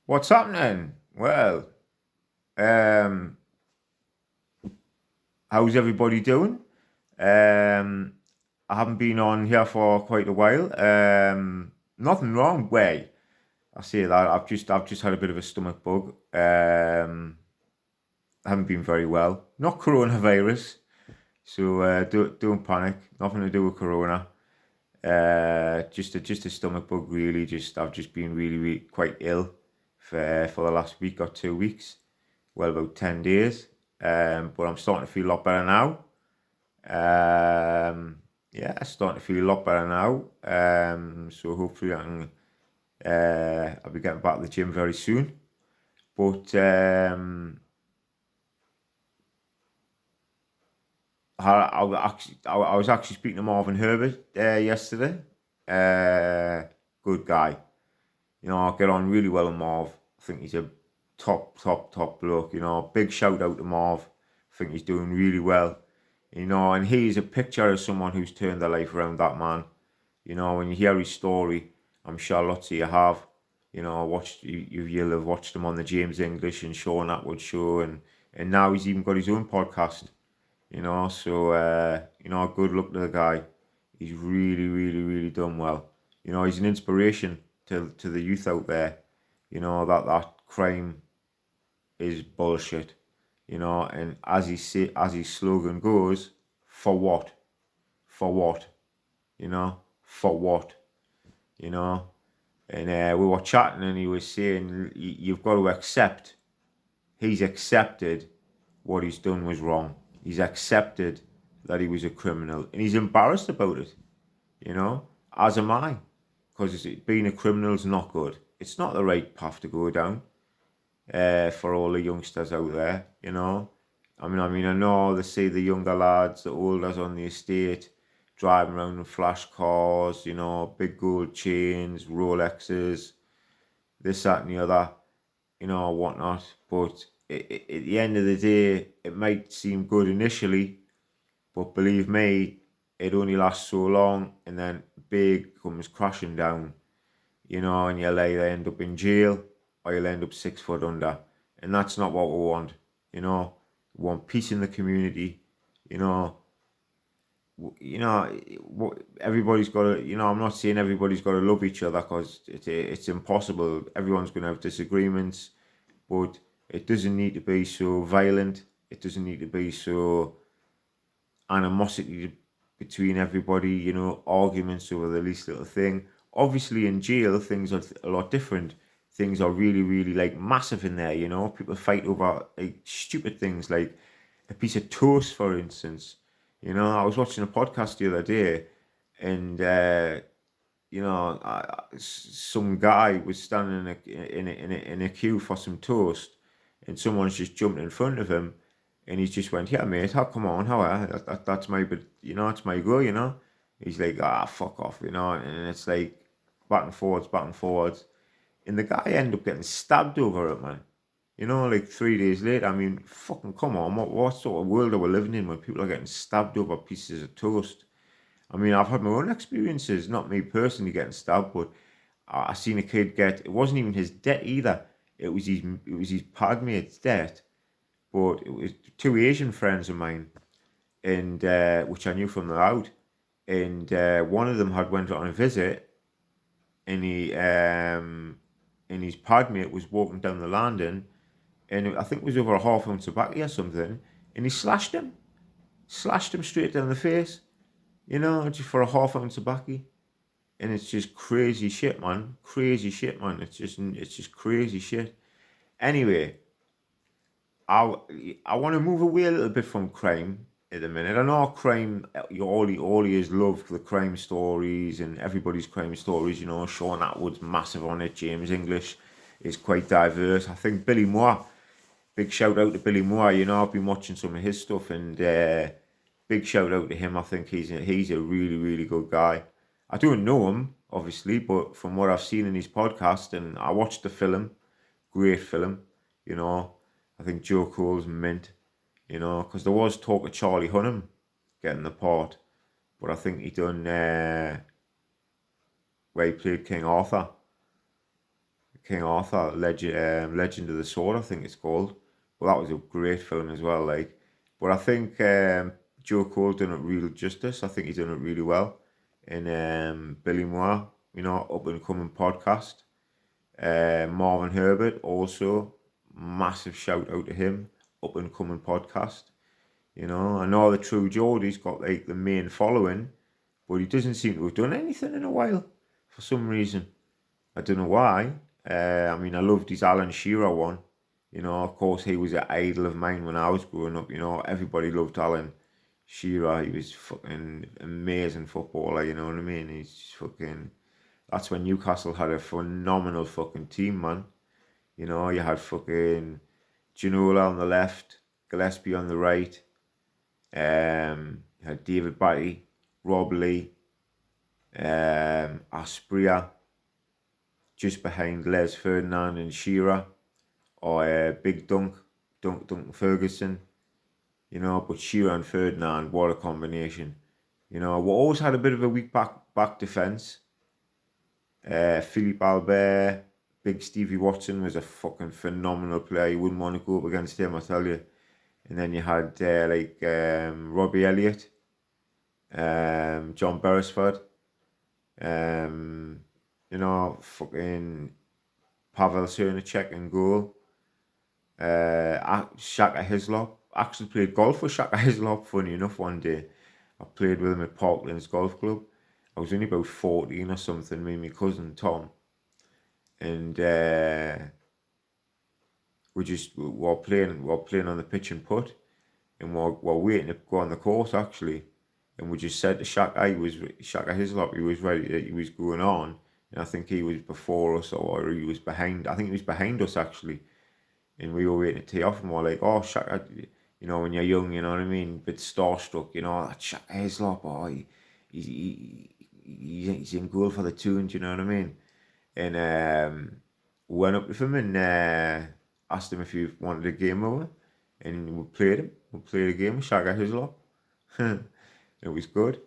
What's happening? Well, um, how's everybody doing? Um, I haven't been on here for quite a while. Nothing wrong. Way I say that I've just had a bit of a stomach bug. I haven't been very well. Not coronavirus, so don't panic. Nothing to do with corona. Just a stomach bug. Really, I've just been really quite ill for the last week or 2 weeks. Well, about 10 days. But I'm starting to feel a lot better now. Yeah, starting to feel a lot better now. So hopefully I'll be getting back to the gym very soon. But I was actually speaking to Marvin Herbert yesterday. Good guy. I get on really well with Marv. I think he's a top bloke. Big shout out to Marv. I think he's doing really well. And he's a picture of someone who's turned their life around, that man. When you hear his story, I'm sure lots of you have. You'll have watched him on the James English and Sean Atwood show, and now he's even got his own podcast. So good luck to the guy. He's really done well. He's an inspiration to the youth out there. That crime is bullshit. And as his slogan goes, for what? For what? For what? You know. And we were chatting, and he was saying, "You've got to accept." He's accepted what he's done was wrong. He's accepted that he was a criminal, and he's embarrassed about it. As am I, because being a criminal is not good. It's not the right path to go down. For all the youngsters out there, I know they say the younger lads, the olders on the estate, driving around in flash cars, big gold chains, Rolexes, this, that, and the other, whatnot. But at the end of the day, it might seem good initially, but believe me, it only lasts so long, and then big comes crashing down, and you'll either end up in jail or you'll end up 6 foot under. And that's not what we want. We want peace in the community. you know, everybody's got to, I'm not saying everybody's got to love each other, because it's impossible. Everyone's going to have disagreements, but it doesn't need to be so violent. It doesn't need to be so animosity between everybody, arguments over the least little thing. Obviously, in jail, things are a lot different. Things are really like massive in there, People fight over like stupid things, like a piece of toast, for instance. I was watching a podcast the other day, and some guy was standing in a queue for some toast, and someone's just jumped in front of him, and he just went, "Yeah, mate, come on, how are that's my, but it's my go." He's like, "Ah, fuck off," and it's like back and forwards, and the guy ended up getting stabbed over it, man. Like 3 days later. I mean, fucking come on, what sort of world are we living in when people are getting stabbed over pieces of toast? I mean, I've had my own experiences, not me personally getting stabbed, but I seen a kid get. It wasn't even his debt either. It was his pad mate's debt, but it was two Asian friends of mine, and which I knew from the out, and one of them had went on a visit, and his pad mate was walking down the landing, and I think it was over a half ounce of tobacco or something, and he slashed him straight down the face, just for a half ounce of tobacco. And it's just crazy shit, man. Crazy shit, man. It's just crazy shit. Anyway, I want to move away a little bit from crime at the minute. I know crime. All he is love the crime stories, and everybody's crime stories. Sean Atwood's massive on it. James English is quite diverse. I think Billy Moore. Big shout out to Billy Moore. I've been watching some of his stuff, and big shout out to him. I think he's a really good guy. I don't know him, obviously, but from what I've seen in his podcast, and I watched the film, great film. I think Joe Cole's mint. Because there was talk of Charlie Hunnam getting the part, but I think he done where he played King Arthur. King Arthur, Legend of the Sword, I think it's called. Well, that was a great film as well. Like, but I think Joe Cole done it real justice. I think he's done it really well. And Billy Moore, up and coming podcast. Marvin Herbert also, massive shout out to him, up and coming podcast. I know the True Geordie's got like the main following, but he doesn't seem to have done anything in a while for some reason. I don't know why. I mean, I loved his Alan Shearer one. Of course, he was an idol of mine when I was growing up. Everybody loved Alan Shearer. He was fucking amazing footballer. You know what I mean? He's fucking. That's when Newcastle had a phenomenal fucking team, man. You had fucking Ginola on the left, Gillespie on the right. You had David Batty, Rob Lee, Aspria, just behind Les Ferdinand and Shearer, or Big Duncan Ferguson. But Shearer and Ferdinand, what a combination. We always had a bit of a weak back defence. Philippe Albert, Big Stevie Watson was a fucking phenomenal player. You wouldn't want to go up against him, I tell you. And then you had Robbie Elliott, John Beresford, fucking Pavel Cernacek in goal, Shaka Hislop. I actually played golf with Shaka Hislop, funny enough, one day. I played with him at Parklands Golf Club. I was only about 14 or something, me and my cousin Tom. And we're playing on the pitch and putt, and we're waiting to go on the course actually, and we just said to Shaka Hislop, he was ready, he was going on, and I think he was before us or he was behind. I think he was behind us actually, and we were waiting to tee off, and we're like, oh Shaka, when you're young, you know what I mean, a bit starstruck, that Shaka Hislop, he's in goal for the Toons, you know what I mean, and went up with him and asked him if he wanted a game over, and we played a game with Shaka Hislop. It was good,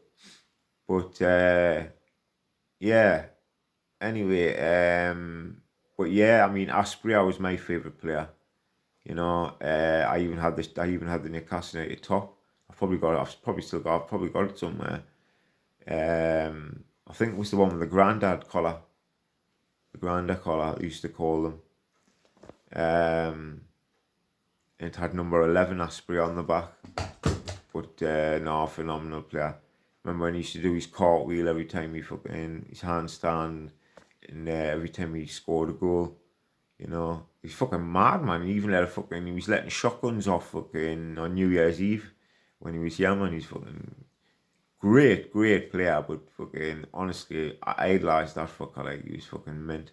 but yeah. Anyway, but yeah, I mean, Aspria was my favourite player. I even had the Newcastle United top. I've probably got it somewhere. I think it was the one with the grandad collar. The grandad collar, I used to call them. It had number 11 Aspria on the back. But no, phenomenal player. Remember when he used to do his cartwheel every time his handstand, and every time he scored a goal. He's fucking mad, man. He was letting shotguns off fucking on New Year's Eve when he was young, man. He's fucking great player, but fucking honestly, I idolised that fucker. Like, he was fucking mint.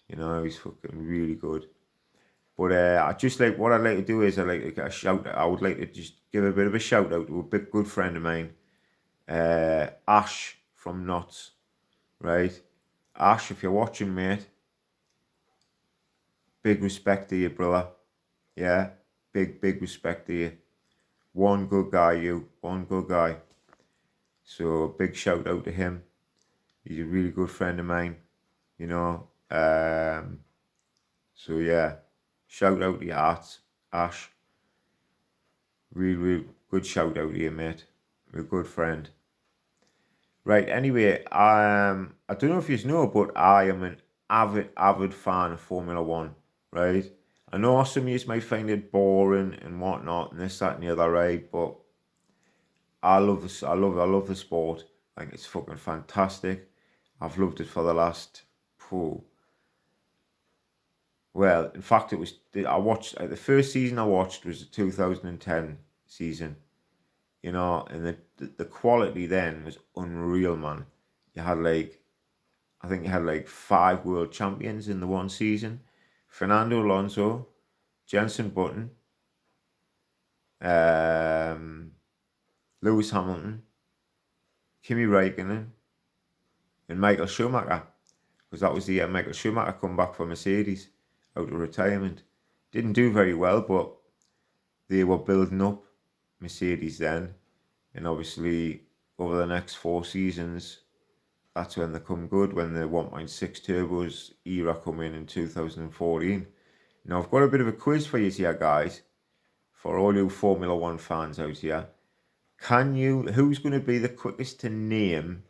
He's fucking really good. But what I'd like to do is I would like to just give a bit of a shout out to a big good friend of mine, Ash from Knots, right? Ash, if you're watching, mate, big respect to you, brother. Yeah, big respect to you. One good guy. So big shout out to him. He's a really good friend of mine, So yeah, shout out to you, Ash. Real good shout out to you, mate. You're a good friend. Right, anyway, I don't know if you know, but I am an avid fan of Formula One, right? I know some of you might find it boring and whatnot, and this, that, and the other, right? But I love this. I love the sport. Like, it's fucking fantastic. I've loved it for the last. Well, in fact, the first season I watched was the 2010 season. And the quality then was unreal, man. I think you had 5 world champions in the one season. Fernando Alonso, Jenson Button, Lewis Hamilton, Kimi Räikkönen, and Michael Schumacher. Because that was the year Michael Schumacher come back for Mercedes out of retirement. Didn't do very well, but they were building up Mercedes then, and obviously over the next 4 seasons that's when they come good, when the 1.6 turbos era come in 2014. Now, I've got a bit of a quiz for you here, guys, for all you Formula One fans out here. Who's going to be the quickest to name,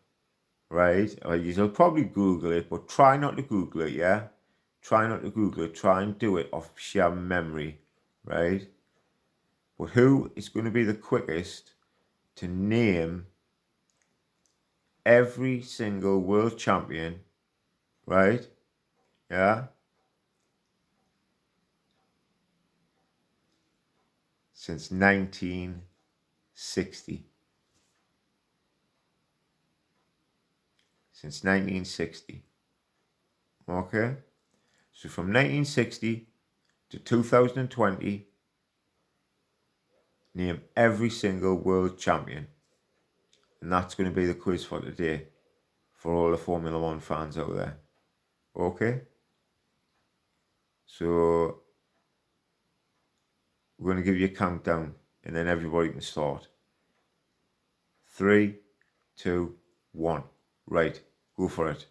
right? Or you'll probably Google it, but try not to Google it, yeah? Try not to Google it. Try and do it off sheer memory, right? But who is going to be the quickest to name every single world champion, right? Yeah? Since 1960. Since 1960. Okay? So from 1960 to 2020, name every single world champion. And that's going to be the quiz for today for all the Formula One fans out there. Okay? So we're going to give you a countdown and then everybody can start. 3, 2, 1. Right, go for it.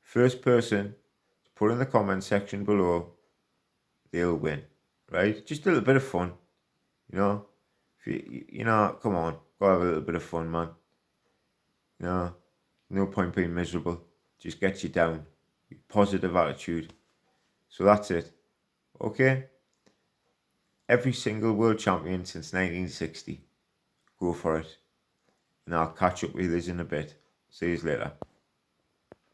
First person to put in the comment section below, they'll win. Right? Just a little bit of fun. You know? You know, come on. Go have a little bit of fun, man. You know? No point being miserable. Just gets you down. Positive attitude. So that's it. Okay? Every single world champion since 1960. Go for it. And I'll catch up with you in a bit. See you later.